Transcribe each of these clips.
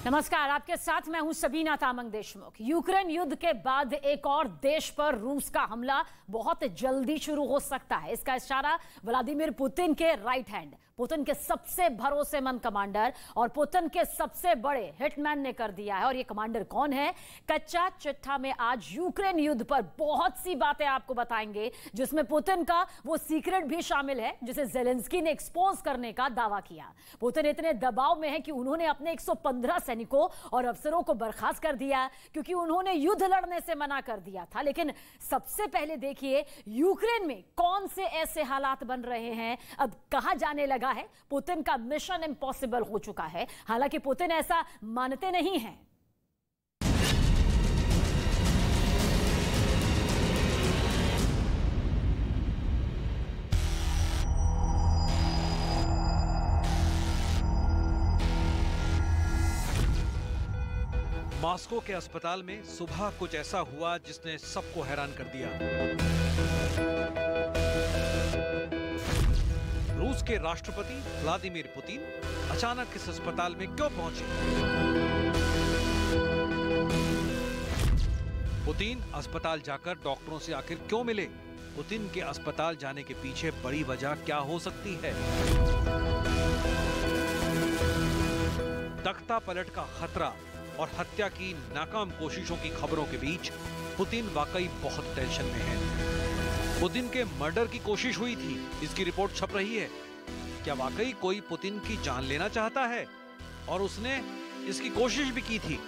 नमस्कार, आपके साथ मैं हूं सबीना तामंग देशमुख। यूक्रेन युद्ध के बाद एक और देश पर रूस का हमला बहुत जल्दी शुरू हो सकता है। इसका इशारा व्लादिमीर पुतिन के राइट हैंड, पुतिन के सबसे भरोसेमंद कमांडर और पुतिन के सबसे बड़े हिटमैन ने कर दिया है। और ये कमांडर कौन है? कच्चा चिट्ठा में आज यूक्रेन युद्ध पर बहुत सी बातें आपको बताएंगे, जिसमें पुतिन का वो सीक्रेट भी शामिल है जिसे जेलेंस्की ने एक्सपोज करने का दावा किया। पुतिन इतने दबाव में है कि उन्होंने अपने 115 सैनिकों और अफसरों को बर्खास्त कर दिया क्योंकि उन्होंने युद्ध लड़ने से मना कर दिया था। लेकिन सबसे पहले देखिए यूक्रेन में कौन से ऐसे हालात बन रहे हैं। अब कहा जाने लगा है पुतिन का मिशन इम्पॉसिबल हो चुका है। हालांकि पुतिन ऐसा मानते नहीं हैं। मॉस्को के अस्पताल में सुबह कुछ ऐसा हुआ जिसने सबको हैरान कर दिया। रूस के राष्ट्रपति व्लादिमीर पुतिन अचानक इस अस्पताल में क्यों पहुंचे? पुतिन अस्पताल जाकर डॉक्टरों से आखिर क्यों मिले? पुतिन के अस्पताल जाने के पीछे बड़ी वजह क्या हो सकती है? तख्ता पलट का खतरा और हत्या की नाकाम कोशिशों की खबरों के बीच पुतिन वाकई बहुत टेंशन में है। पुतिन के मर्डर की कोशिश हुई थी, इसकी रिपोर्ट छप रही है। क्या वाकई कोई पुतिन की जान लेना चाहता है और उसने इसकी कोशिश भी की थी?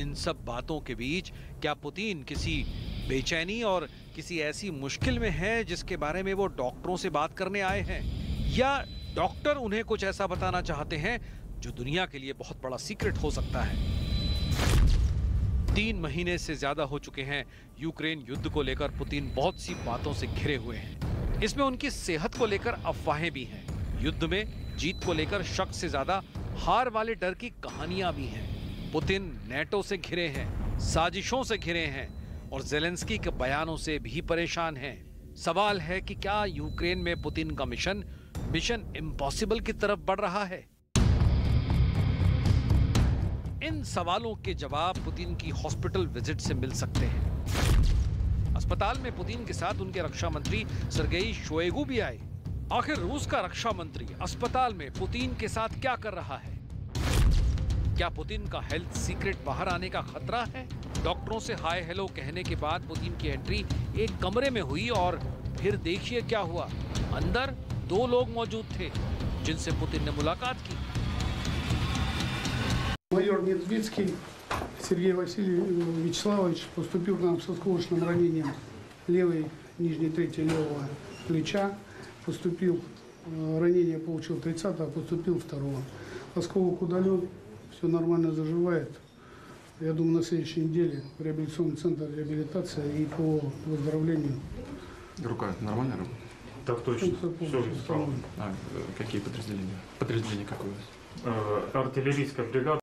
इन सब बातों के बीच क्या पुतिन किसी बेचैनी और किसी ऐसी मुश्किल में है जिसके बारे में वो डॉक्टरों से बात करने आए हैं, या डॉक्टर उन्हें कुछ ऐसा बताना चाहते हैं जो दुनिया के लिए बहुत बड़ा सीक्रेट हो सकता है? 3 महीने से ज्यादा हो चुके हैं यूक्रेन युद्ध को लेकर पुतिन बहुत सी बातों से घिरे हुए हैं। इसमें उनकी सेहत को लेकर अफवाहें भी हैं। युद्ध में जीत को लेकर शक से ज्यादा हार वाले डर की कहानियां भी हैं। पुतिन नेटो से घिरे हैं, साजिशों से घिरे हैं और जेलेंस्की के बयानों से भी परेशान हैं। सवाल है कि क्या यूक्रेन में पुतिन का मिशन इम्पॉसिबल की तरफ बढ़ रहा है? इन सवालों के जवाब पुतिन की हॉस्पिटल विजिट से मिल सकते हैं। अस्पताल में पुतिन के साथ उनके रक्षा मंत्री सर्गेई शोइगु भी आए। आखिर रूस का रक्षा मंत्री अस्पताल में पुतिन के साथ क्या कर रहा है? क्या पुतिन का हेल्थ सीक्रेट बाहर आने का खतरा है? डॉक्टरों से हाय हेलो कहने के बाद पुतिन की एंट्री एक कमरे में हुई और फिर देखिए क्या हुआ। अंदर 2 लोग मौजूद थे जिनसे पुतिन ने मुलाकात की। Майор Медведский Сергей Вячеславович поступил к нам с осколочным ранением левой, нижней трети левого плеча. Поступил, ранение получил 30-го, поступил 2-го. Осколок удален, все нормально заживает. Я думаю, на следующей неделе в реабилитационный центр реабилитация и по выздоровлению. Рука нормально работает? Так точно. Все исправно. Какие подразделения? Подразделение какое? Артиллерийская бригада.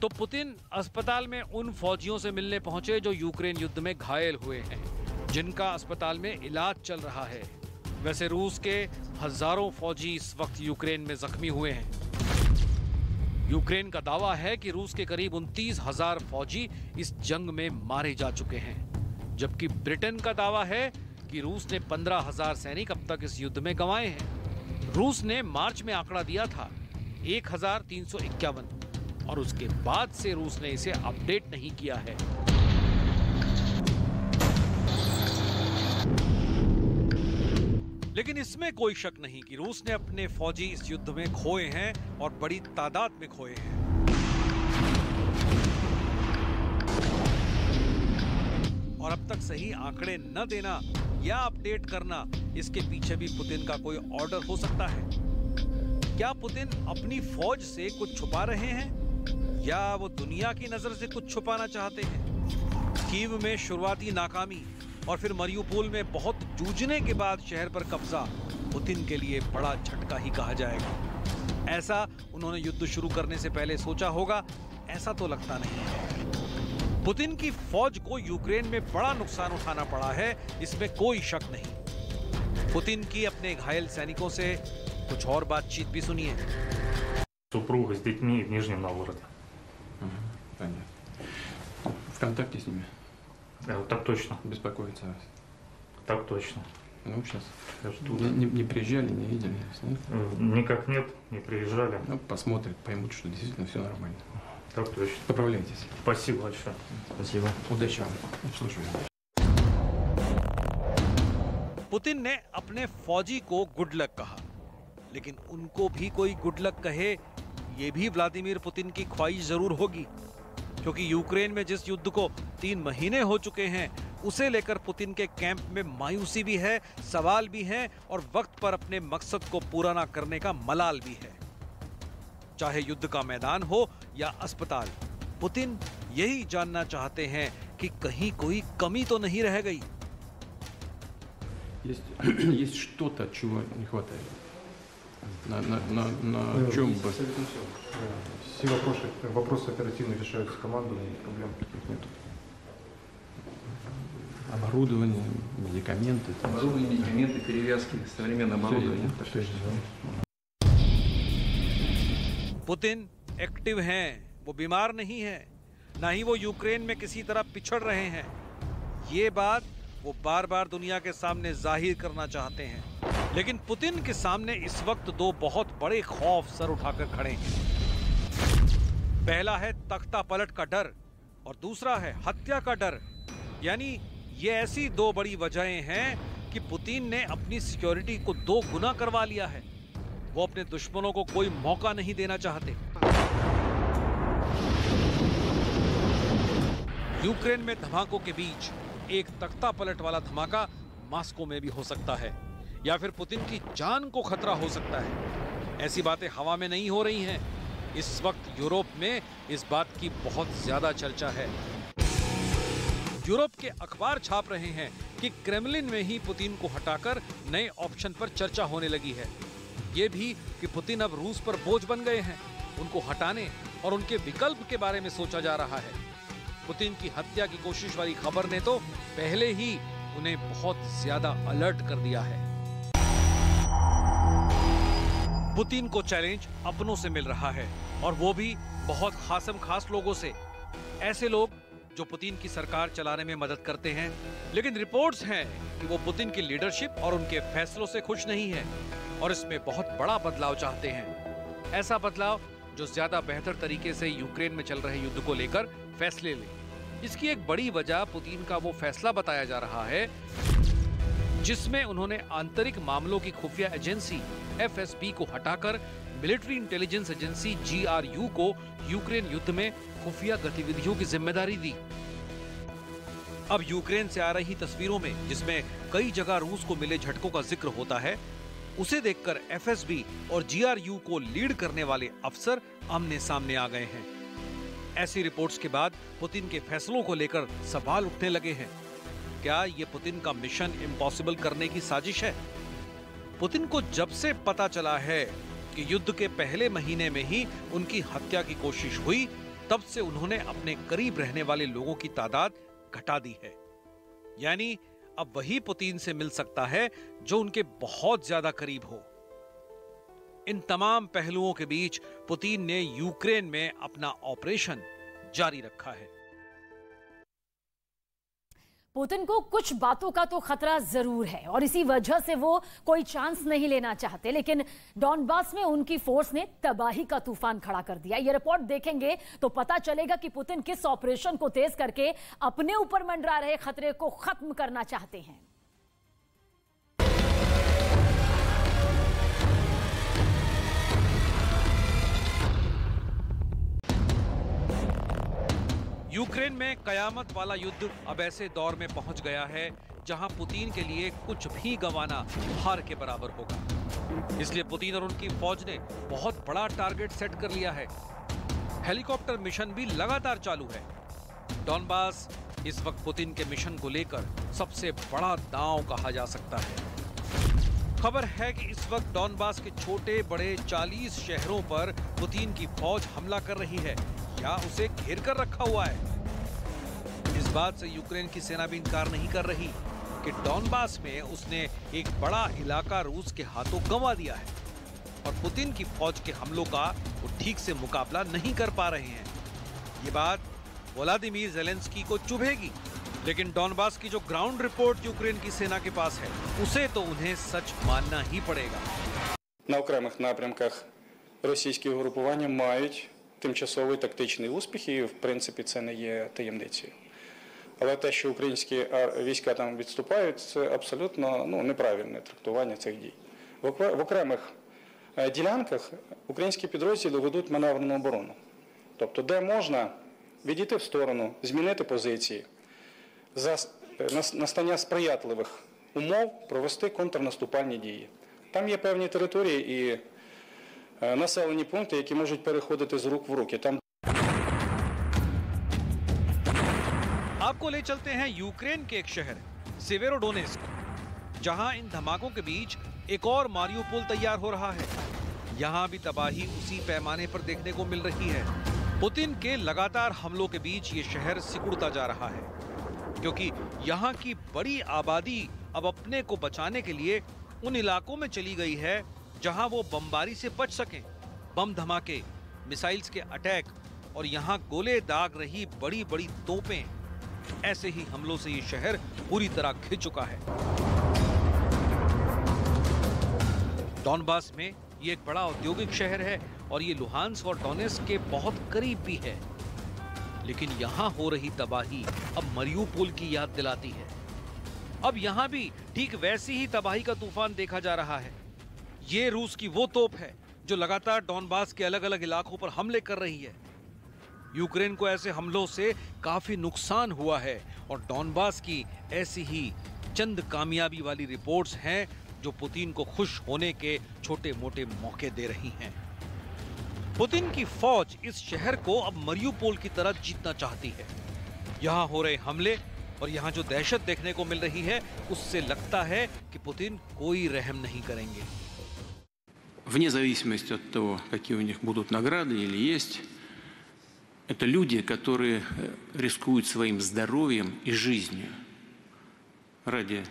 तो पुतिन अस्पताल में उन फौजियों से मिलने पहुंचे जो यूक्रेन युद्ध में घायल हुए हैं, जिनका अस्पताल में इलाज चल रहा है। वैसे रूस के हजारों फौजी इस वक्त यूक्रेन में जख्मी हुए हैं। यूक्रेन का दावा है कि रूस के करीब 29,000 फौजी इस जंग में मारे जा चुके हैं, जबकि ब्रिटेन का दावा है कि रूस ने 15,000 सैनिक अब तक इस युद्ध में गंवाए हैं। रूस ने मार्च में आंकड़ा दिया था 1,351 और उसके बाद से रूस ने इसे अपडेट नहीं किया है। लेकिन इसमें कोई शक नहीं कि रूस ने अपने फौजी इस युद्ध में खोए हैं और बड़ी तादाद में खोए हैं। और अब तक सही आंकड़े न देना या अपडेट करना, इसके पीछे भी पुतिन का कोई ऑर्डर हो सकता है। क्या पुतिन अपनी फौज से कुछ छुपा रहे हैं या वो दुनिया की नजर से कुछ छुपाना चाहते हैं? कीव में शुरुआती नाकामी और फिर मरियुपोल में बहुत जूझने के बाद शहर पर कब्जा पुतिन के लिए बड़ा झटका ही कहा जाएगा। ऐसा उन्होंने युद्ध शुरू करने से पहले सोचा होगा, ऐसा तो लगता नहीं है। पुतिन की फौज को यूक्रेन में बड़ा नुकसान उठाना पड़ा है, इसमें कोई शक नहीं। पुतिन की अपने घायल सैनिकों से कुछ और बातचीत भी सुनिए। Супруга с детьми в Нижнем Новгороде. Понятно. В контакте с ними? Так точно. Беспокоится о вас? Так точно. Ну, сейчас. Я жду. Не приезжали, не видели? Никак нет, не приезжали. Ну, посмотрят, поймут, что действительно все нормально. Так точно. Поправляйтесь. Спасибо большое. Спасибо. Удачи вам. Слушаю. पुतिन ने अपने फौजी को गुड लक कहा, लेकिन उनको भी कोई गुड लक कहे ये भी व्लादिमीर पुतिन की ख्वाहिश जरूर होगी, क्योंकि यूक्रेन में जिस युद्ध को 3 महीने हो चुके हैं उसे लेकर पुतिन के कैंप में मायूसी भी है, सवाल भी हैं और वक्त पर अपने मकसद को पूरा ना करने का मलाल भी है। चाहे युद्ध का मैदान हो या अस्पताल, पुतिन यही जानना चाहते हैं कि कहीं कोई कमी तो नहीं रह गई। Есть что-то, чего не хватает? На чем бы? Все вопросы оперативно решаются командой, проблем таких нет. Оборудование, медикаменты. Оборудование, медикаменты, перевязки, современное оборудование. पुतिन एक्टिव हैं, वो बीमार नहीं है, ना ही वो यूक्रेन में किसी तरह पिछड़ रहे हैं। ये बात वो बार बार दुनिया के सामने जाहिर करना चाहते हैं, लेकिन पुतिन के सामने इस वक्त 2 बहुत बड़े खौफ सर उठाकर खड़े हैं। पहला है तख्ता पलट का डर और दूसरा है हत्या का डर। यानी ये ऐसी 2 बड़ी वजहें हैं कि पुतिन ने अपनी सिक्योरिटी को 2 गुना करवा लिया है। वो अपने दुश्मनों को कोई मौका नहीं देना चाहते। यूक्रेन में धमाकों के बीच एक तख्ता पलट वाला धमाका मॉस्को में भी हो सकता है, या फिर पुतिन की जान को खतरा हो सकता है। ऐसी बातें हवा में नहीं हो रही हैं। इस वक्त यूरोप में इस बात की बहुत ज्यादा चर्चा है। यूरोप के अखबार छाप रहे हैं कि क्रेमलिन में ही पुतिन को हटाकर नए ऑप्शन पर चर्चा होने लगी है। ये भी कि पुतिन अब रूस पर बोझ बन गए हैं, उनको हटाने और उनके विकल्प के बारे में सोचा जा रहा है। पुतिन की हत्या की कोशिश वाली खबर ने तो पहले ही उन्हें बहुत ज्यादा अलर्ट कर दिया है। पुतिन को चैलेंज अपनों से मिल रहा है और वो भी बहुत खासम खास लोगों से। ऐसे लोग जो पुतिन की सरकार चलाने में मदद करते हैं, लेकिन रिपोर्ट्स हैं कि वो पुतिन की लीडरशिप और उनके फैसलों से खुश नहीं है और इसमें बहुत बड़ा बदलाव चाहते हैं। ऐसा बदलाव जो ज्यादा बेहतर तरीके से यूक्रेन में चल रहे युद्ध को लेकर फैसले ले। इसकी एक बड़ी वजह पुतिन का वो फैसला बताया जा रहा है जिसमें उन्होंने आंतरिक मामलों की खुफिया एजेंसी FSB को हटाकर मिलिट्री इंटेलिजेंस एजेंसी GRU को यूक्रेन युद्ध में खुफिया गतिविधियों की जिम्मेदारी दी। अब यूक्रेन से आ रही तस्वीरों में जिसमें कई जगह रूस को मिले झटकों का जिक्र होता है, उसे देखकर FSB और GRU को लीड करने वाले अफसर आमने सामने आ गए हैं। ऐसी रिपोर्ट्स के बाद पुतिन के फैसलों को लेकर सवाल उठने लगे हैं। क्या ये पुतिन का मिशन इम्पॉसिबल करने की साजिश है? पुतिन को जब से पता चला है कि युद्ध के पहले महीने में ही उनकी हत्या की कोशिश हुई, तब से उन्होंने अपने करीब रहने वाले लोगों की तादाद घटा दी है। यानी अब वही पुतिन से मिल सकता है जो उनके बहुत ज्यादा करीब हो। इन तमाम पहलुओं के बीच पुतिन ने यूक्रेन में अपना ऑपरेशन जारी रखा है। पुतिन को कुछ बातों का तो खतरा जरूर है और इसी वजह से वो कोई चांस नहीं लेना चाहते, लेकिन डॉनबास में उनकी फोर्स ने तबाही का तूफान खड़ा कर दिया। ये रिपोर्ट देखेंगे तो पता चलेगा कि पुतिन किस ऑपरेशन को तेज करके अपने ऊपर मंडरा रहे खतरे को खत्म करना चाहते हैं। यूक्रेन में कयामत वाला युद्ध अब ऐसे दौर में पहुंच गया है जहां पुतिन के लिए कुछ भी गंवाना हार के बराबर होगा। इसलिए पुतिन और उनकी फौज ने बहुत बड़ा टारगेट सेट कर लिया है। हेलीकॉप्टर मिशन भी लगातार चालू है। डॉनबास इस वक्त पुतिन के मिशन को लेकर सबसे बड़ा दांव कहा जा सकता है। खबर है कि इस वक्त डॉनबास के छोटे बड़े 40 शहरों पर पुतिन की फौज हमला कर रही है या उसे घेर कर रखा हुआ है। इस बात से यूक्रेन की सेना भी इनकार नहीं कर रही कि डॉनबास में उसने एक बड़ा इलाका रूस के हाथों गंवा दिया है। और पुतिन की फौज के हमलों का वो ठीक से मुकाबला नहीं कर पा रहे हैं। ये बात व्लादिमीर ज़ेलेंस्की को चुभेगी, लेकिन डॉनबास की जो ग्राउंड रिपोर्ट यूक्रेन की सेना के पास है उसे तो उन्हें सच मानना ही पड़ेगा। На окремих напрямках російські угрупування мають тимчасовий тактичний успіх, і в принципі це не є таємницею. Але те, що українські війська там відступають, це абсолютно неправильне трактування цих дій. В окремих ділянках українські підрозділи ведуть маневрену оборону. Тобто, де можна відійти в сторону, змінити позиції, за настання сприятливих умов провести контрнаступальні дії. Там є певні території і населені пункти, які можуть переходити з рук в руки. Там आपको ले चलते हैं यूक्रेन के एक शहर सेवेरोडोनेस्क, जहां इन धमाकों के बीच एक और मारियुपोल तैयार हो रहा है। यहां भी तबाही उसी पैमाने पर देखने को मिल रही है। पुतिन के लगातार हमलों के बीच ये शहर सिकुड़ता जा रहा है, क्योंकि यहाँ की बड़ी आबादी अब अपने को बचाने के लिए उन इलाकों में चली गई है जहां वो बमबारी से बच सकें। बम धमाके, मिसाइल्स के अटैक और यहाँ गोले दाग रही बड़ी बड़ी तोपें, ऐसे ही हमलों से ये शहर पूरी तरह घिर चुका है। डॉनबास में ये एक बड़ा औद्योगिक शहर है और ये लुहांस्क और डोनेस्क के बहुत करीब भी है, लेकिन यहाँ हो रही तबाही अब मारियुपोल की याद दिलाती है। अब यहाँ भी ठीक वैसी ही तबाही का तूफान देखा जा रहा है। ये रूस की वो तोप है जो लगातार डॉनबास के अलग अलग इलाकों पर हमले कर रही है। यूक्रेन को ऐसे हमलों से काफी नुकसान हुआ है और डॉनबास की ऐसी ही चंद कामयाबी वाली रिपोर्ट्स हैं जो पुतिन को खुश होने के छोटे मोटे मौके दे रही हैं। पुतिन की फौज इस शहर को अब मारियुपोल की तरह जीतना चाहती है। यहाँ हो रहे हमले और यहाँ जो दहशत देखने को मिल रही है, उससे लगता है कि पुतिन कोई रहम नहीं करेंगे। Вне зависимости от того, какие у них будут награды или есть, это люди, которые рискуют своим здоровьем и жизнью ради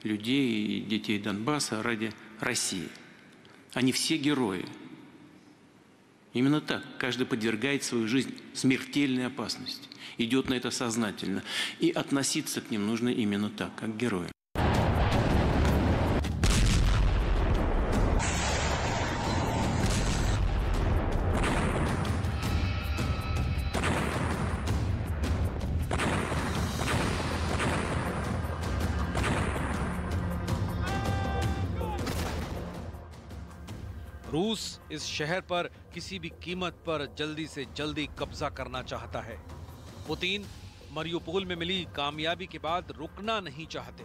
людей и детей Донбасса, ради России. Они все герои. Именно так. Каждый подвергает свою жизнь смертельной опасности. Идет на это сознательно. И относиться к ним нужно именно так, как к героям. रूस इस शहर पर किसी भी कीमत पर जल्दी से जल्दी कब्जा करना चाहता है। पुतिन मारियुपोल में मिली कामयाबी के बाद रुकना नहीं चाहते,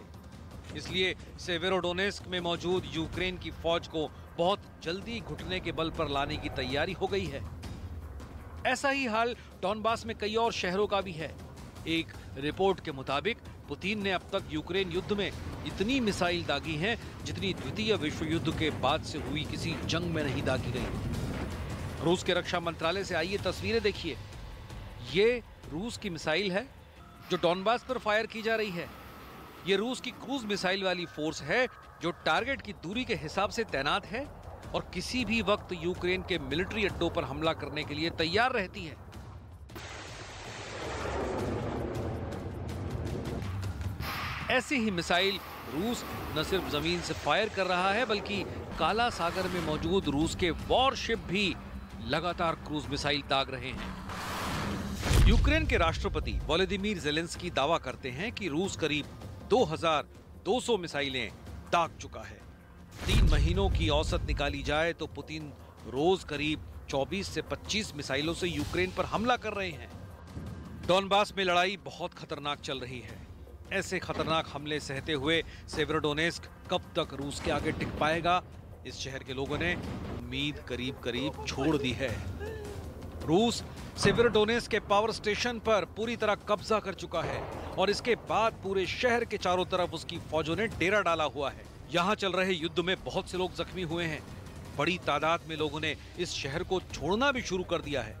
इसलिए सेवेरोडोनेस्क में मौजूद यूक्रेन की फौज को बहुत जल्दी घुटने के बल पर लाने की तैयारी हो गई है। ऐसा ही हाल डॉनबास में कई और शहरों का भी है। एक रिपोर्ट के मुताबिक पुतिन ने अब तक यूक्रेन युद्ध में इतनी मिसाइल दागी हैं जितनी द्वितीय विश्व युद्ध के बाद से हुई किसी जंग में नहीं दागी गई। रूस के रक्षा मंत्रालय से आई ये तस्वीरें देखिए। ये रूस की मिसाइल है जो डॉनबास पर फायर की जा रही है। ये रूस की क्रूज मिसाइल वाली फोर्स है जो टारगेट की दूरी के हिसाब से तैनात है और किसी भी वक्त यूक्रेन के मिलिट्री अड्डों पर हमला करने के लिए तैयार रहती है। ऐसी ही मिसाइल रूस न सिर्फ जमीन से फायर कर रहा है, बल्कि काला सागर में मौजूद रूस के वॉरशिप भी लगातार क्रूज मिसाइल दाग रहे हैं। यूक्रेन के राष्ट्रपति व्लादिमीर ज़ेलेंस्की दावा करते हैं कि रूस करीब 2200 मिसाइलें दाग चुका है। 3 महीनों की औसत निकाली जाए तो पुतिन रोज करीब 24 से 25 मिसाइलों से यूक्रेन पर हमला कर रहे हैं। डॉनबास में लड़ाई बहुत खतरनाक चल रही है। ऐसे खतरनाक हमले सहते हुए सेवेरोडोनेस्क कब तक रूस के आगे टिक पाएगा, इस शहर के लोगों ने उम्मीद करीब करीब छोड़ दी है। रूस सेवेरोडोनेस्क के पावर स्टेशन पर पूरी तरह कब्जा कर चुका है और इसके बाद पूरे शहर के चारों तरफ उसकी फौजों ने डेरा डाला हुआ है। यहाँ चल रहे युद्ध में बहुत से लोग जख्मी हुए हैं। बड़ी तादाद में लोगों ने इस शहर को छोड़ना भी शुरू कर दिया है।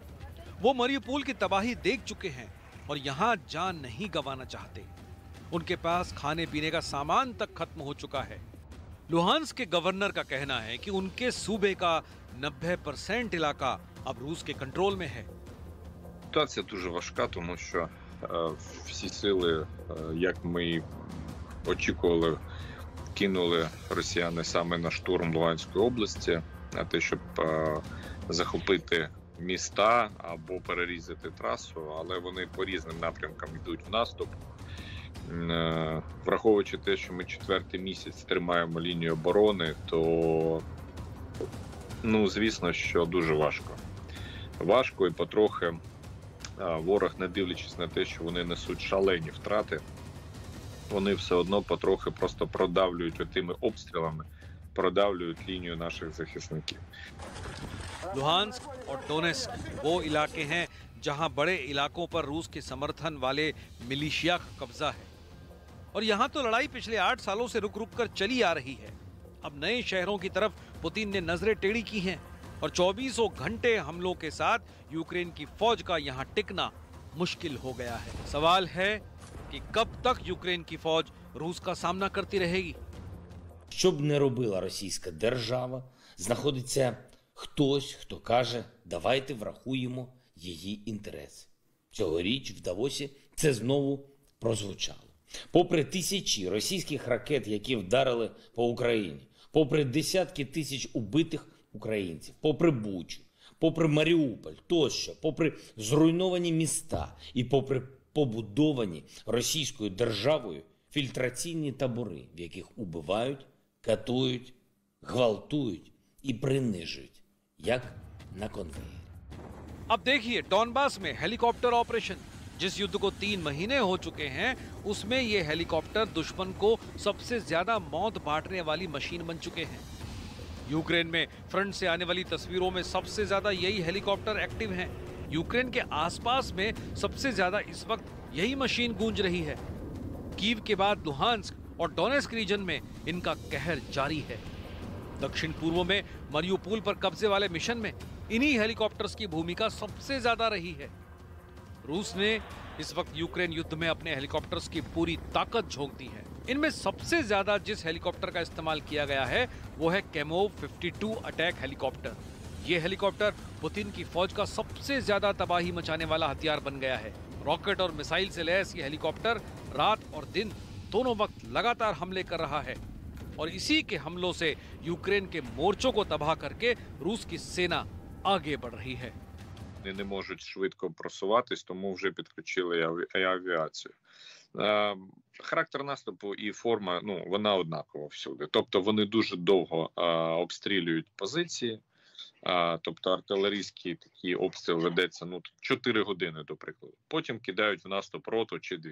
वो मारियुपोल की तबाही देख चुके हैं और यहाँ जान नहीं गंवाना चाहते। उनके पास खाने पीने का सामान तक खत्म हो चुका है। लुहांस्क के गवर्नर का कहना है कि उनके सूबे का 90% इलाका अब रूस के कंट्रोल में है। Ситуація дуже важка, тому що всі сили, як ми і очікували, кинули росіяни саме на штурм Луганської області, на те, щоб захопити міста або перерізати трасу, але вони по різним напрямкам йдуть в наступ. Враховуючи те, що ми 4-й місяць тримаємо лінію оборони, то, звісно, що дуже важко. Важко і потрохи ворог, не дивлячись на те, що вони несуть шалені втрати, вони все одно потрохи просто продавлюють отими обстрілами, продавлюють лінію наших захисників. लुहांस्क और डोनेस्क वो इलाके हैं जहां बड़े इलाकों पर रूस के समर्थन वाले मिलिशिया का कब्जा है और यहां तो लड़ाई पिछले 8 सालों से रुक रुक कर चली आ रही है। अब नए शहरों की तरफ पुतिन ने नजरें टेढ़ी की हैं और 24 घंटे हमलों के साथ यूक्रेन की फौज का यहां टिकना मुश्किल हो गया है। सवाल है कि कब तक यूक्रेन की फौज रूस का सामना करती रहेगी। Що б не робила російська держава, знаходиться хтось, хто каже, давайте врахуємо її інтереси. Цьогоріч в Давосі це знову прозвучало. Попри тисячі російських ракет, які вдарили по Україні, попри десятки тисяч убитих українців, попри Бучу, попри Маріуполь тощо, попри зруйновані міста і попри побудовані російською державою фільтраційні табори, в яких убивають, катують, гвалтують і принижують, як на конвеєрі. अब देखिए डॉनबास में हेलीकॉप्टर ऑपरेशन, जिस युद्ध को 3 महीने हो चुके हैं, उसमें ये हेलीकॉप्टर दुश्मन को सबसे ज्यादा मौत बांटने वाली मशीन बन चुके हैं। यूक्रेन में फ्रंट से आने वाली तस्वीरों में सबसे ज्यादा यही हेलीकॉप्टर एक्टिव हैं। यूक्रेन के आसपास में सबसे ज्यादा इस वक्त यही मशीन गूंज रही है। कीव के बाद लुहांस्क और डोनेस्क रीजन में इनका कहर जारी है। दक्षिण पूर्व में मरियुपोल पर कब्जे वाले मिशन में इन्हीं हेलीकॉप्टर्स की भूमिका सबसे ज्यादा रही है। रूस ने इस वक्त यूक्रेन युद्ध में अपने हेलीकॉप्टर्स की पूरी ताकत झोंक दी है। इनमें सबसे ज्यादा जिस हेलीकॉप्टर का इस्तेमाल किया गया है वो है कैमोव 52 अटैक हेलीकॉप्टर। ये हेलीकॉप्टर पुतिन की फौज का सबसे ज्यादा तबाही मचाने वाला हथियार बन गया है। रॉकेट और मिसाइल से लैस ये हेलीकॉप्टर रात और दिन दोनों वक्त लगातार हमले कर रहा है और इसी के हमलों से यूक्रेन के मोर्चों को तबाह करके रूस की सेना आगे बढ़ रही है। Вони не можуть швидко просуватись, тому вже підключили і авіацію. Характер наступу і форма, вона однакова всюди. Тобто вони дуже довго обстрілюють позиції, тобто артилерійський такий обстріл ведеться 4 години, до прикладу. Потім кидають в наступ роту чи 2.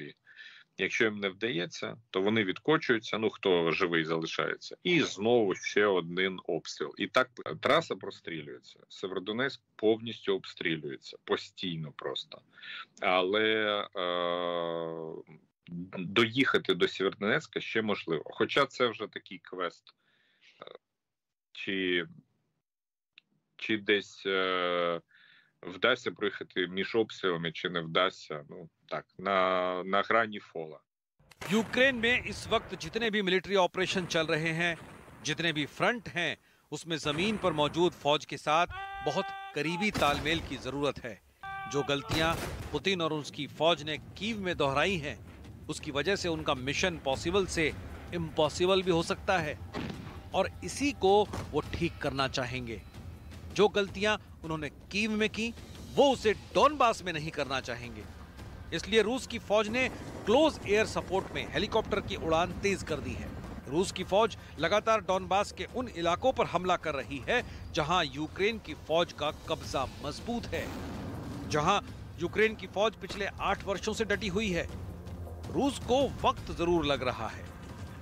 Якщо їм не вдається, то вони відкочуються, хто живий залишається, і знову ще один обстріл. І так траса прострілюється. Северодонецьк повністю обстрілюється, постійно просто. Але доїхати до Сєвєродонецька ще можливо. Хоча це вже такий квест. Чи десь вдасться проїхати між обстрілами, чи не вдасться, так, на грані фола. यूक्रेन में इस वक्त जितने भी मिलिट्री ऑपरेशन चल रहे हैं, जितने भी फ्रंट हैं, उसमें जमीन पर मौजूद फौज के साथ बहुत करीबी तालमेल की जरूरत है। जो गलतियां पुतिन और उसकी फौज ने कीव में दोहराई हैं, उसकी वजह से उनका मिशन पॉसिबल से इम्पॉसिबल भी हो सकता है और इसी को वो ठीक करना चाहेंगे। जो गलतियां उन्होंने कीव में की, वो उसे डॉनबास में नहीं करना चाहेंगे। इसलिए रूस की फौज ने क्लोज एयर सपोर्ट में हेलीकॉप्टर की उड़ान तेज कर दी है। रूस की फौज लगातार डॉनबास के उन इलाकों पर हमला कर रही है जहां यूक्रेन की फौज का कब्जा मजबूत है, जहां यूक्रेन की फौज पिछले 8 वर्षों से डटी हुई है। रूस को वक्त जरूर लग रहा है,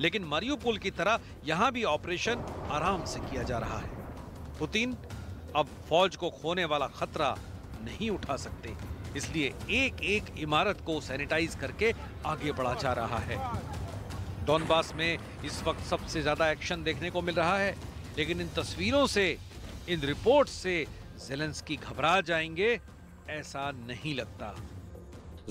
लेकिन मारियुपोल की तरह यहां भी ऑपरेशन आराम से किया जा रहा है। पुतिन अब फौज को खोने वाला खतरा नहीं उठा सकते, इसलिए एक एक इमारत को सैनिटाइज करके आगे बढ़ा जा रहा है। डॉनबास में इस वक्त सबसे ज्यादा एक्शन देखने को मिल रहा है, लेकिन इन तस्वीरों से, इन रिपोर्ट्स से ज़ेलेंस्की घबरा जाएंगे, ऐसा नहीं लगता।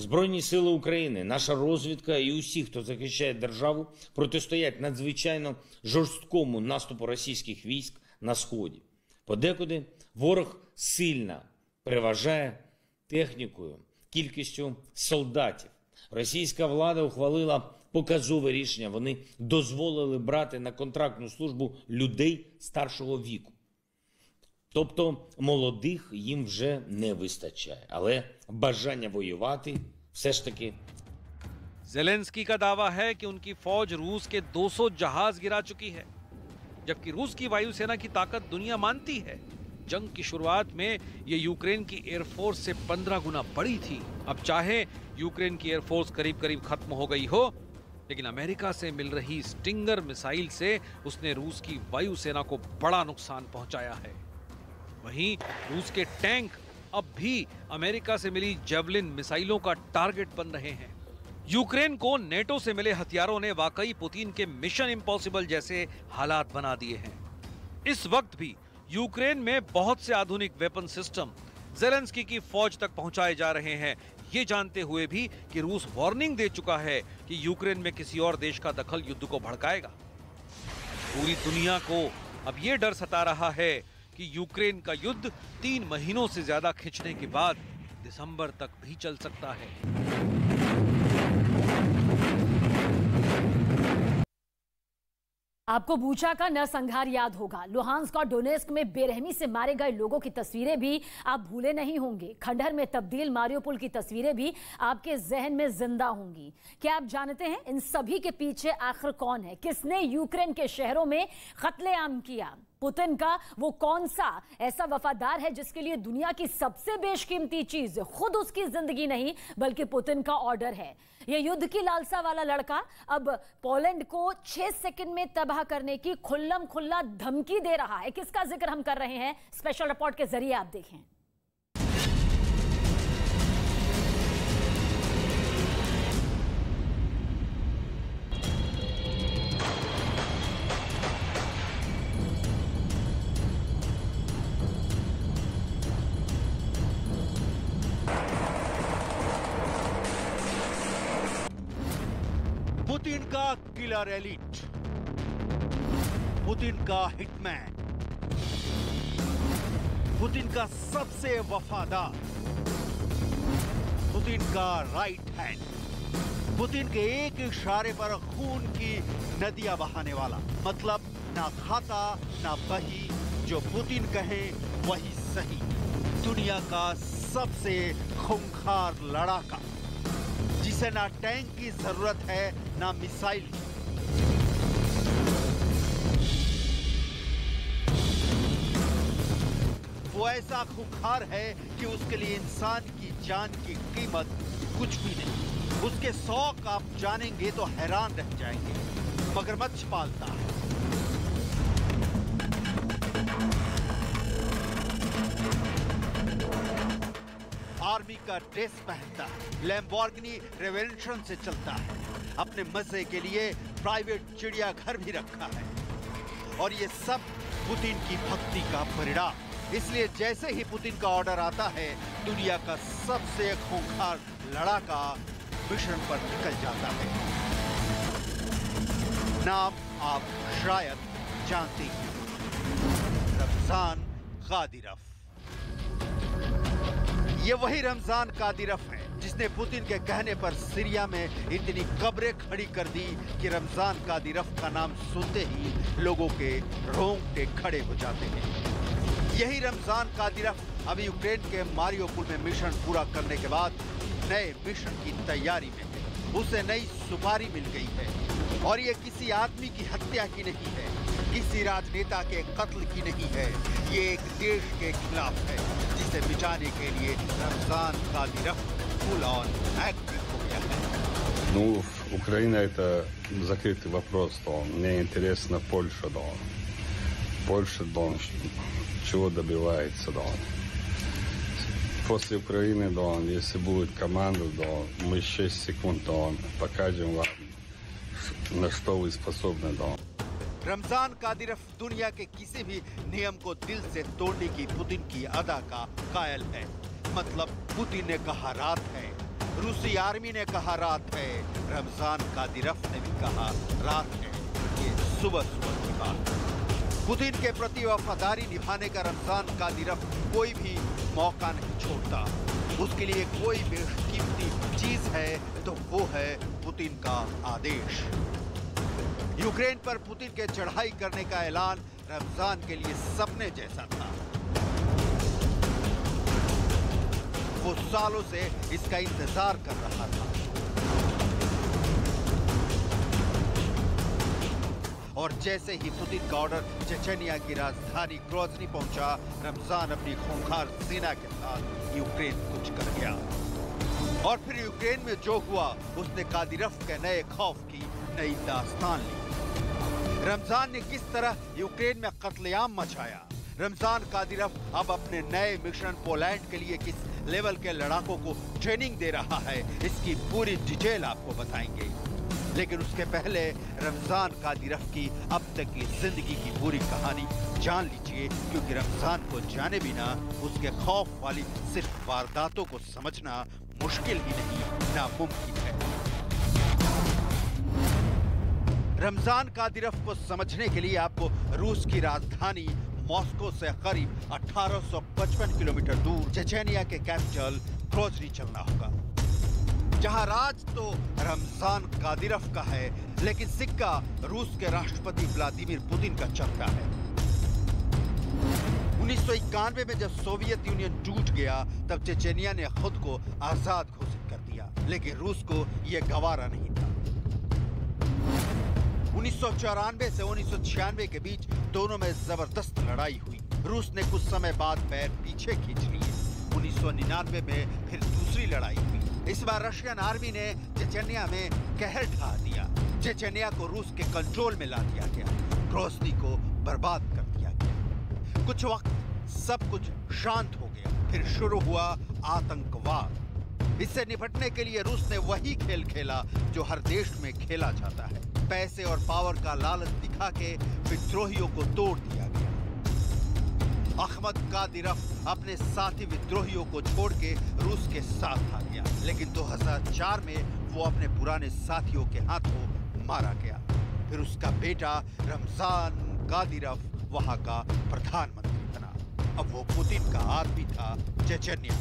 Збройні сили України, наша розвідка і усі, хто захищає державу, протистоять надзвичайно жорсткому наступу російських військ на Сході. Подекуди ворог сильно переважає технікою, кількістю солдатів. Російська влада ухвалила показове рішення. Вони дозволили брати на контрактну службу людей старшого віку. Тобто молодих їм вже не вистачає, але бажання воювати все ж таки. ज़ेलेंस्की का दावा है कि उनकी फौज रूस के 200 जहाज गिरा चुकी है, जबकि रूस की वायुसेना की ताकत दुनिया मानती है। जंग की शुरुआत में ये यूक्रेन की एयरफोर्स से 15 गुना बड़ी थी। अब चाहे यूक्रेन की एयरफोर्स करीब करीब खत्म हो गई हो, लेकिन अमेरिका से मिल रही स्टिंगर मिसाइल से उसने रूस की वायुसेना को बड़ा नुकसान पहुंचाया है। वहीं रूस के टैंक अब भी अमेरिका से मिली जेवलिन मिसाइलों का टारगेट बन रहे हैं। यूक्रेन को नेटो से मिले हथियारों ने वाकई पुतिन के मिशन इम्पॉसिबल जैसे हालात बना दिए हैं। इस वक्त भी यूक्रेन में बहुत से आधुनिक वेपन सिस्टम ज़ेलेंस्की की फौज तक पहुंचाए जा रहे हैं, ये जानते हुए भी कि रूस वार्निंग दे चुका है कि यूक्रेन में किसी और देश का दखल युद्ध को भड़काएगा। पूरी दुनिया को अब ये डर सता रहा है कि यूक्रेन का युद्ध 3 महीनों से ज्यादा खिंचने के बाद दिसंबर तक भी चल सकता है। आपको बूचा का नरसंहार याद होगा। लुहांस्क और डोनेस्क में बेरहमी से मारे गए लोगों की तस्वीरें भी आप भूले नहीं होंगे। खंडहर में तब्दील मारियोपोल की तस्वीरें भी आपके जहन में जिंदा होंगी। क्या आप जानते हैं इन सभी के पीछे आखिर कौन है? किसने यूक्रेन के शहरों में कत्लेआम किया? पुतिन का वो कौन सा ऐसा वफादार है जिसके लिए दुनिया की सबसे बेशकीमती चीज खुद उसकी जिंदगी नहीं बल्कि पुतिन का ऑर्डर है? ये युद्ध की लालसा वाला लड़का अब पोलैंड को 6 सेकंड में तबाह करने की खुल्लम खुल्ला धमकी दे रहा है। किसका जिक्र हम कर रहे हैं, स्पेशल रिपोर्ट के जरिए आप देखें। पुतिन का किलर एलिट, पुतिन का हिटमैन, पुतिन का सबसे वफादार, पुतिन का राइट हैंड, पुतिन के एक इशारे पर खून की नदियां बहाने वाला, मतलब ना खाता ना बही, जो पुतिन कहे वही सही। दुनिया का सबसे खूंखार लड़ाका, जिसे ना टैंक की जरूरत है ना मिसाइल। वो ऐसा खूंखार है कि उसके लिए इंसान की जान की कीमत कुछ भी नहीं। उसके शौक आप जानेंगे तो हैरान रह जाएंगे। मगरमच्छ पालता है, आर्मी का ड्रेस पहनता है, लैम्बोर्गिनी रेवोल्यूशन से चलता है, अपने मजे के लिए प्राइवेट चिड़ियाघर भी रखा है। और ये सब पुतिन की भक्ति का परिणाम। इसलिए जैसे ही पुतिन का ऑर्डर आता है, दुनिया का सबसे खूंखार लड़ाका मिशन पर निकल जाता है। नाम आप शायद जानते हैं, रमजान कादिरोव। ये वही रमजान कादिरोव है जिसने पुतिन के कहने पर सीरिया में इतनी कब्रें खड़ी कर दी कि रमजान कादिरोव का नाम सुनते ही लोगों के रोंगटे खड़े हो जाते हैं। यही रमजान कादिरोव अभी यूक्रेन के मारियोपोल में मिशन पूरा करने के बाद नए मिशन की तैयारी में है। उसे नई सुपारी मिल गई है और ये किसी आदमी की हत्या की नहीं है, किसी राजनेता के कत्ल की नहीं है, ये एक देश के खिलाफ है जिसे मिटाने के लिए Ramzan Kadyrov full on active हो गया है। Ну, Украина это закрытый вопрос, то мне интересно Польша, да. Польша, да, чего добивается, да. После Украины, да, если будет команда, да, мы 6 секунд, да, покажем вам, на что вы способны, да. रमजान कादिरोव दुनिया के किसी भी नियम को दिल से तोड़ने की पुतिन की अदा का कायल है। मतलब पुतिन ने कहा रात है, रूसी आर्मी ने कहा रात है, रमजान कादिरफ ने भी कहा रात है। ये सुबह सुबह की बात। पुतिन के प्रति वफादारी निभाने का रमजान कादिरफ कोई भी मौका नहीं छोड़ता। उसके लिए कोई बेशकीमती चीज है तो वो है पुतिन का आदेश। यूक्रेन पर पुतिन के चढ़ाई करने का ऐलान रमजान के लिए सपने जैसा था। वो सालों से इसका इंतजार कर रहा था और जैसे ही पुतिन का ऑर्डर चेचनिया की राजधानी ग्रोजनी पहुंचा, रमजान अपनी खूंखार सेना के साथ यूक्रेन कूच कर गया। और फिर यूक्रेन में जो हुआ, उसने कादिरफ के नए खौफ की नई दास्तान ली। रमजान ने किस तरह यूक्रेन में कत्लेआम मचाया, रमजान कादिरफ अब अपने नए मिशन पोलैंड के लिए किस लेवल के लड़ाकों को ट्रेनिंग दे रहा है, इसकी पूरी डिटेल आपको बताएंगे। लेकिन उसके पहले रमजान कादिरफ की अब तक की जिंदगी की पूरी कहानी जान लीजिए, क्योंकि रमजान को जाने बिना उसके खौफ वाली सिर्फ वारदातों को समझना मुश्किल ही नहीं, नामुमकिन है। रमजान कादिरफ को समझने के लिए आपको रूस की राजधानी मॉस्को से करीब 1855 किलोमीटर दूर चेचेनिया के कैपिटल ग्रोजनी चलना होगा, जहां राज तो रमजान कादिरफ का है, लेकिन सिक्का रूस के राष्ट्रपति व्लादिमीर पुतिन का चलता है। 1991 में जब सोवियत यूनियन टूट गया, तब चेचेनिया ने खुद को आजाद घोषित कर दिया, लेकिन रूस को यह गवारा नहीं था। 1994 से 1996 के बीच दोनों में जबरदस्त लड़ाई हुई। रूस ने कुछ समय बाद पैर पीछे खींच लिए। 1999 में फिर दूसरी लड़ाई हुई। इस बार रशियन आर्मी ने चेचेनिया में कहर ढा दिया। चेचेनिया को रूस के कंट्रोल में ला दिया गया, ग्रोजनी को बर्बाद कर दिया गया। कुछ वक्त सब कुछ शांत हो गया, फिर शुरू हुआ आतंकवाद। इससे निपटने के लिए रूस ने वही खेल खेला जो हर देश में खेला जाता है। पैसे और पावर का लालच दिखा के विद्रोहियों को तोड़ दिया गया। अहमद कादिरफ अपने साथी विद्रोहियों को छोड़ के रूस के साथ आ गया, लेकिन 2004 में वो अपने पुराने साथियों के हाथों मारा गया। फिर उसका बेटा रमजान कादिरफ वहां का प्रधानमंत्री बना। अब वो पुतिन का आदमी था चेचेनिया,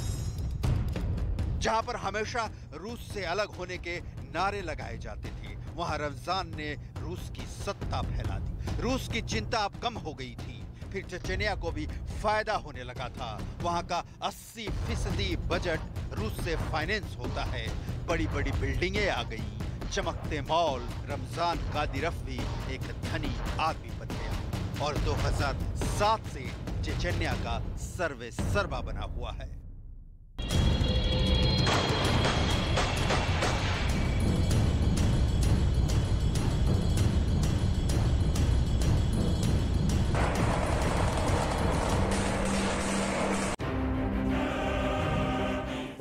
जहां पर हमेशा रूस से अलग होने के नारे लगाए जाते थे। वहां रमजान ने रूस की सत्ता फैला दी। रूस की चिंता अब कम हो गई थी। फिर चेचेनिया को भी फायदा होने लगा था। वहां का 80% बजट रूस से फाइनेंस होता है। बड़ी बड़ी बिल्डिंगें आ गई, चमकते मॉल। रमजान कादिरफ भी एक धनी आदमी बन गया और 2007 से चेचेनिया का सर्वे सर्वा बना हुआ है।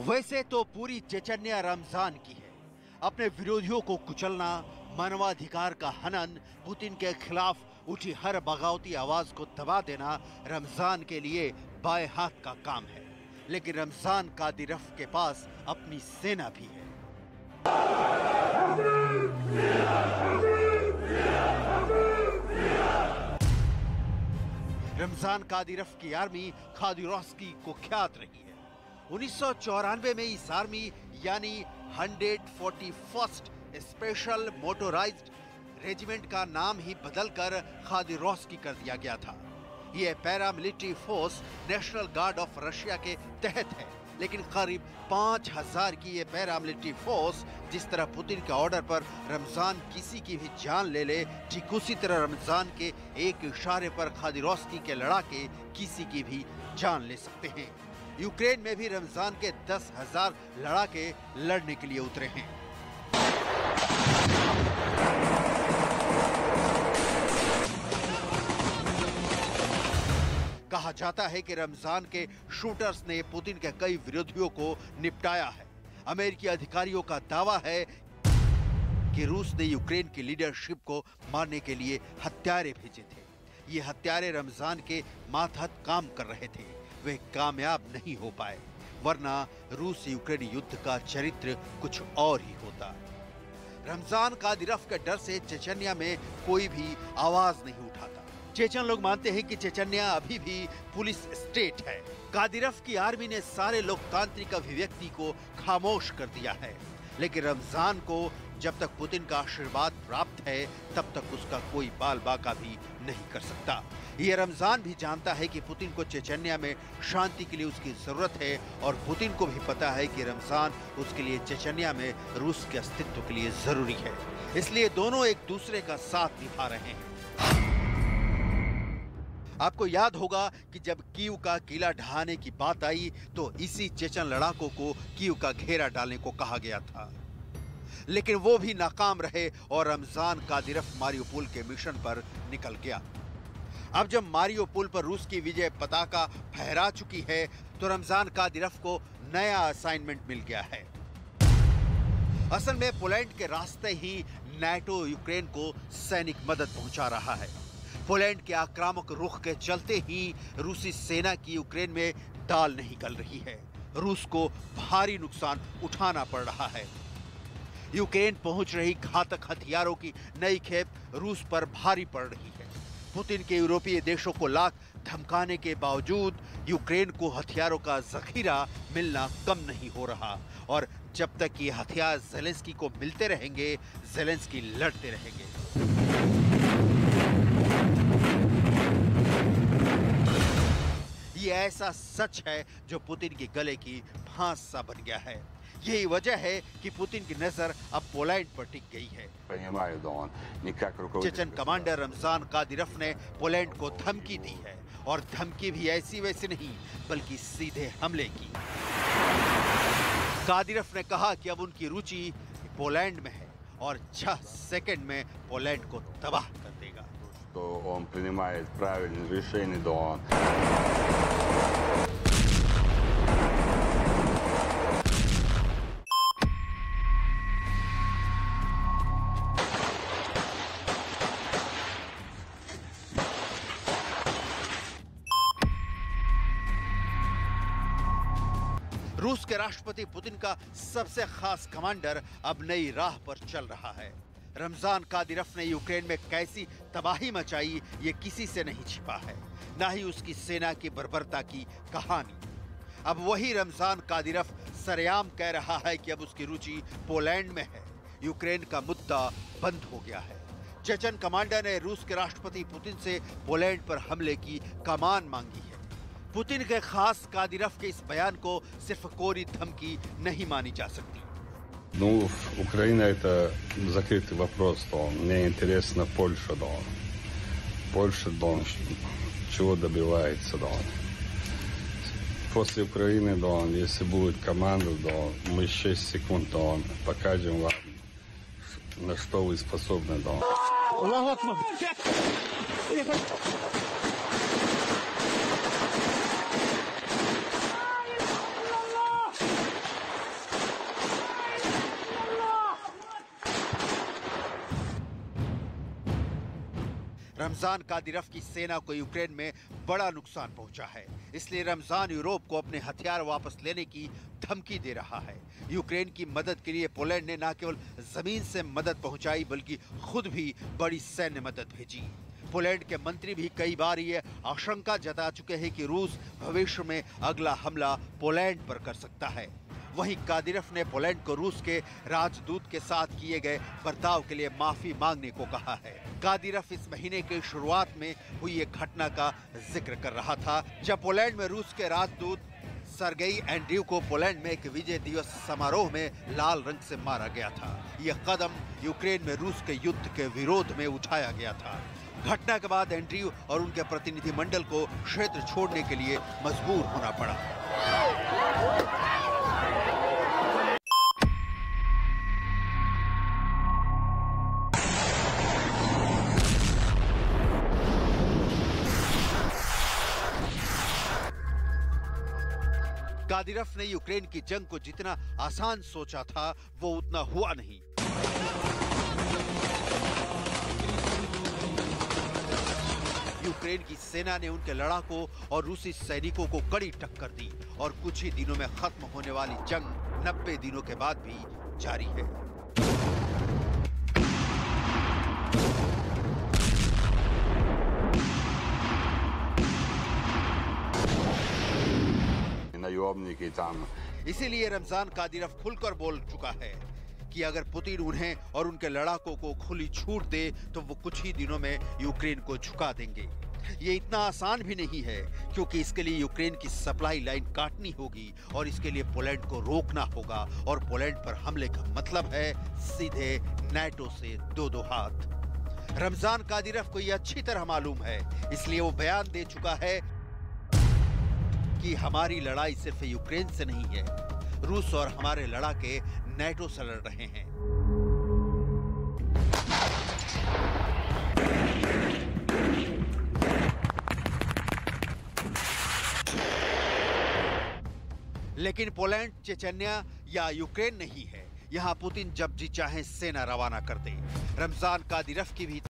वैसे तो पूरी चेचेनिया रमजान की है। अपने विरोधियों को कुचलना, मानवाधिकार का हनन, पुतिन के खिलाफ उठी हर बगावती आवाज को दबा देना रमजान के लिए बाएं हाथ का काम है। लेकिन रमजान कादिरफ के पास अपनी सेना भी है। रमजान कादिरफ की आर्मी कादिरोव्स्की कुख्यात रही है। 1994 में इस आर्मी यानी 141st स्पेशल मोटोराइज्ड रेजिमेंट का नाम ही बदलकर कादिरोव्स्की कर दिया गया था। यह paramilitary force national guard of Russia के तहत है, लेकिन करीब 5000 की ये पैरामिलिट्री फोर्स जिस तरह पुतिन के ऑर्डर पर रमजान किसी की भी जान ले ले, ठीक उसी तरह रमजान के एक इशारे पर कादिरोव्स्की के लड़ाके किसी की भी जान ले सकते हैं। यूक्रेन में भी रमजान के 10,000 लड़ाके लड़ने के लिए उतरे हैं। कहा जाता है कि रमजान के शूटर्स ने पुतिन के कई विरोधियों को निपटाया है। अमेरिकी अधिकारियों का दावा है कि रूस ने यूक्रेन की लीडरशिप को मारने के लिए हत्यारे भेजे थे। ये हत्यारे रमजान के मातहत काम कर रहे थे, वे कामयाब नहीं हो पाए। वरना रूस यूक्रेन युद्ध का चरित्र कुछ और ही होता। रमजान कादिरफ के डर से चेचन्या में कोई भी आवाज नहीं उठाता। चेचन लोग मानते हैं कि चेचन्या अभी भी पुलिस स्टेट है। कादिरफ की आर्मी ने सारे लोकतांत्रिक अभिव्यक्ति को खामोश कर दिया है, लेकिन रमजान को जब तक पुतिन का आशीर्वाद प्राप्त है तब तक उसका कोई बाल बाका भी नहीं कर सकता। ये रमजान भी जानता है कि पुतिन को चेचन्या में शांति के लिए उसकी जरूरत है और पुतिन को भी पता है कि रमजान उसके लिए चेचन्या में रूस के अस्तित्व के लिए जरूरी है। इसलिए दोनों एक दूसरे का साथ निभा रहे हैं। आपको याद होगा कि जब कीव का किला ढहाने की बात आई तो इसी चेचन लड़ाकों को कीव का घेरा डालने को कहा गया था, लेकिन वो भी नाकाम रहे और रमजान कादिरफ मारियोपोल के मिशन पर निकल गया। अब जब मारियोपोल पर रूस की विजय पताका फहरा चुकी है तो रमजान कादिरफ को नया असाइनमेंट मिल गया है। असल में पोलैंड के रास्ते ही नाटो यूक्रेन को सैनिक मदद पहुंचा रहा है। पोलैंड के आक्रामक रुख के चलते ही रूसी सेना की यूक्रेन में दाल नहीं गल रही है। रूस को भारी नुकसान उठाना पड़ रहा है। यूक्रेन पहुंच रही घातक हथियारों की नई खेप रूस पर भारी पड़ रही है। पुतिन के यूरोपीय देशों को लाख धमकाने के बावजूद यूक्रेन को हथियारों का जखीरा मिलना कम नहीं हो रहा और जब तक ये हथियार ज़ेलेंस्की को मिलते रहेंगे, ज़ेलेंस्की लड़ते रहेंगे। ये ऐसा सच है जो पुतिन के गले की फांस सा बन गया है। यही वजह है कि पुतिन की नजर अब पोलैंड पर टिक गई है। चेचन कमांडर रमजान कादिरफ ने पोलैंड को धमकी दी है और धमकी भी ऐसी वैसी नहीं बल्कि सीधे हमले की। कादिरफ ने कहा कि अब उनकी रुचि पोलैंड में है और 6 सेकंड में पोलैंड को तबाह कर देगा। तो он принимает правильное решение, да он. रूस के राष्ट्रपति पुतिन का सबसे खास कमांडर अब नई राह पर चल रहा है। रमजान कादिरफ ने यूक्रेन में कैसी तबाही मचाई ये किसी से नहीं छिपा है, ना ही उसकी सेना की बर्बरता की कहानी। अब वही रमजान कादिरफ सरेआम कह रहा है कि अब उसकी रुचि पोलैंड में है। यूक्रेन का मुद्दा बंद हो गया है। चेचन कमांडर ने रूस के राष्ट्रपति पुतिन से पोलैंड पर हमले की कमान मांगी है। पुतिन के खास कादिरफ के इस बयान को सिर्फ कोरी धमकी नहीं मानी जा सकती। Ну, Украина это закрытый вопрос, то мне интересно Польша, да. Польша, да, чего добивается, да. После Украины, да, если будет команда, да, мы 6 секунд, да, покажем вам, на что вы способны, да. रमजान कादिरफ की सेना को यूक्रेन में बड़ा नुकसान पहुंचा है, इसलिए रमजान यूरोप को अपने हथियार वापस लेने की धमकी दे रहा है। यूक्रेन की मदद के लिए पोलैंड ने न केवल जमीन से मदद पहुंचाई बल्कि खुद भी बड़ी सैन्य मदद भेजी। पोलैंड के मंत्री भी कई बार ये आशंका जता चुके हैं कि रूस भविष्य में अगला हमला पोलैंड पर कर सकता है। वहीं कादिरफ ने पोलैंड को रूस के राजदूत के साथ किए गए बर्ताव के लिए माफी मांगने को कहा है। कादिरफ इस महीने के शुरुआत में हुई एक घटना का जिक्र कर रहा था जब पोलैंड में रूस के राजदूत सर्गेई एंड्रयू को पोलैंड में एक विजय दिवस समारोह में लाल रंग से मारा गया था। यह कदम यूक्रेन में रूस के युद्ध के विरोध में उठाया गया था। घटना के बाद एंड्रयू और उनके प्रतिनिधिमंडल को क्षेत्र छोड़ने के लिए मजबूर होना पड़ा। कादिरफ ने यूक्रेन की जंग को जितना आसान सोचा था वो उतना हुआ नहीं। यूक्रेन की सेना ने उनके लड़ाकों और रूसी सैनिकों को कड़ी टक्कर दी और कुछ ही दिनों में खत्म होने वाली जंग 90 दिनों के बाद भी जारी है। इसीलिए रमजान कादिरोव खुलकर बोल चुका है कि अगर पुतिन उन्हें और उनके लड़ाकों को खुली छूट दे तो वो कुछ ही दिनों में यूक्रेन को झुका देंगे। ये इतना आसान भी नहीं है क्योंकि इसके लिए यूक्रेन की सप्लाई लाइन काटनी होगी और इसके लिए पोलैंड को रोकना होगा और पोलैंड पर हमले का मतलब है सीधे नाटो से दो हाथ। रमजान कादिरोव को ये अच्छी तरह मालूम है, इसलिए वो बयान दे चुका है कि हमारी लड़ाई सिर्फ यूक्रेन से नहीं है, रूस और हमारे लड़ाके नाटो से लड़ रहे हैं। लेकिन पोलैंड, चेचन्या या यूक्रेन नहीं है। यहाँ पुतिन जब जी चाहे सेना रवाना कर दे। रमजान कादिरोव की भी